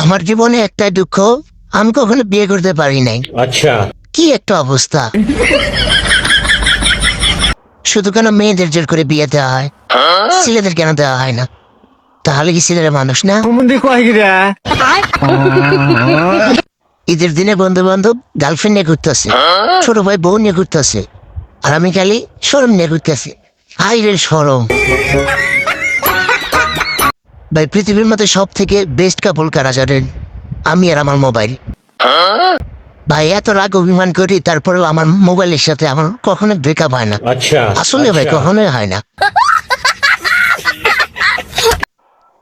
আমার জীবনে একটাই দুঃখ, আমি কখনো বিয়ে করতে পারি নাই। আচ্ছা, কি একটা অবস্থা! শুধু কেন মেয়েদের জোর করে বিয়ে দেওয়া হয়, ছেলেদের কেন দেওয়া হয় না? তাহলে কি ছেলেরা মানুষ না? ঈদের দিনে বন্ধু বান্ধব গার্লফ্রেন্ড নিয়ে ঘুরতেছে, ছোট ভাই বউ নিয়ে ঘুরতেছে, আর আমি খালি শরম নিয়ে ঘুরতেছি। হাই রে শরম! ভাই, পৃথিবীর মধ্যে সব থেকে বেস্ট কাপল কারা জানেন? আমি আর আমার মোবাইল। ভাই, এত রাগ অভিমান করি, তারপরেও আমার মোবাইলের সাথে আমার কখনো ব্রেকআপ হয় না। আচ্ছা, আসলে ভাই, কখনোই হয় না।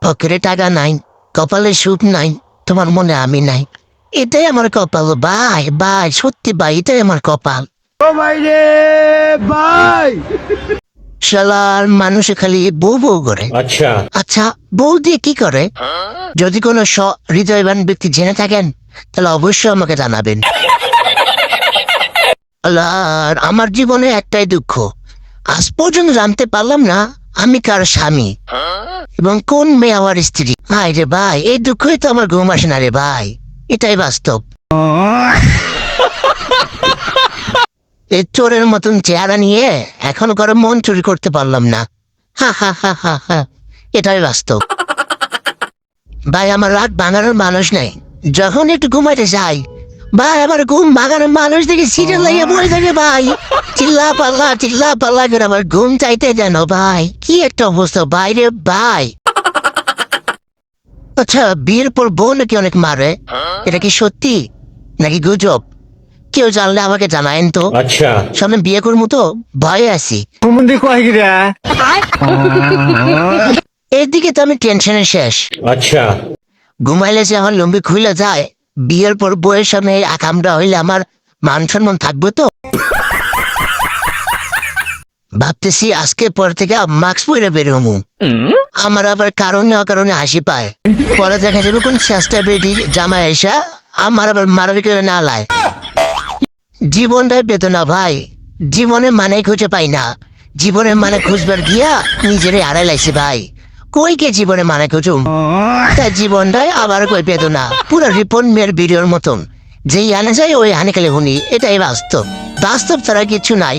পকেটে টাকা নাই, কপালে সুখ নাই, তোমার মনে আমি নাই। এটাই আমার কপাল ভাই, ভাই সত্যি ভাই, এটাই আমার কপাল। শালার মানুষে খালি বউ বউ করে। আচ্ছা, আচ্ছা, বউ দিয়ে কি করে? যদি কোনো হৃদয়বান ব্যক্তি জেনে থাকেন, তাহলে অবশ্যই আমাকে জানাবেন। আর আমার জীবনে একটাই দুঃখ, আজ পর্যন্ত জানতে পারলাম না আমি কার স্বামী এবং কোন মেয়ে আমার স্ত্রী। হাই রে ভাই, এই দুঃখই তো আমার ঘুম আসে না রে ভাই, এটাই বাস্তব। এই চোরের মতন চেহারা নিয়ে এখন কারো মন চুরি করতে পারলাম না। হা হা হা হা হা, এটাই বাস্তব। ভাই, আমার রাত ভাঙানোর মানুষ নাই। যখন একটু ঘুমাইতে যাই, ভাই আমার ঘুম ভাঙানোর মানুষ দেখে সিরিয়াল লাগিয়ে বলে থাকে ভাই, চিল্লা পাল্লা করে আমার ঘুম চাইতে যেন। ভাই, কি একটা অবস্থা বাইরে ভাই। আচ্ছা, বিয়ের পর বউ নাকি অনেক মারে, এটা কি সত্যি নাকি গুজব? কেউ জানলে আমাকে জানায়েন তো। আচ্ছা, সামনে বিয়ে করবো তো, ভয়ে আছি। এদিকে তো আমি টেনশনে শেষ। আচ্ছা, ঘুমাইলে যে আমার লম্বি খুলে যায়, বিয়ের পর বউয়ের সামনে আকামটা হইলে আমার মান সম্মান থাকবে তো? ভাবতেছি আজকে পর থেকে মাস্ক পরে বের হমু। আমার আবার কারণে অকারণে হাসি পায়, পরে দেখা যাবে কোন চেষ্টা বেটি জামা এসা আমার আবার মারাবি করে না লায়। জীবনটাই বেদনা ভাই, জীবনে মানে খুঁজে পাই না। জীবনের মানে খুঁজবার গিয়া নিজেরে হারাই লাইছি ভাই। কই কে জীবনে মানে খুঁজুম? তার জীবনটাই আবার কই বেদনা, পুরো রিপন মেয়ের ভিডিওর মতন, যেই আনে যায় ওই হানে খেলে হুনি। এটাই বাস্তব, বাস্তব ছাড়া কিছু নাই।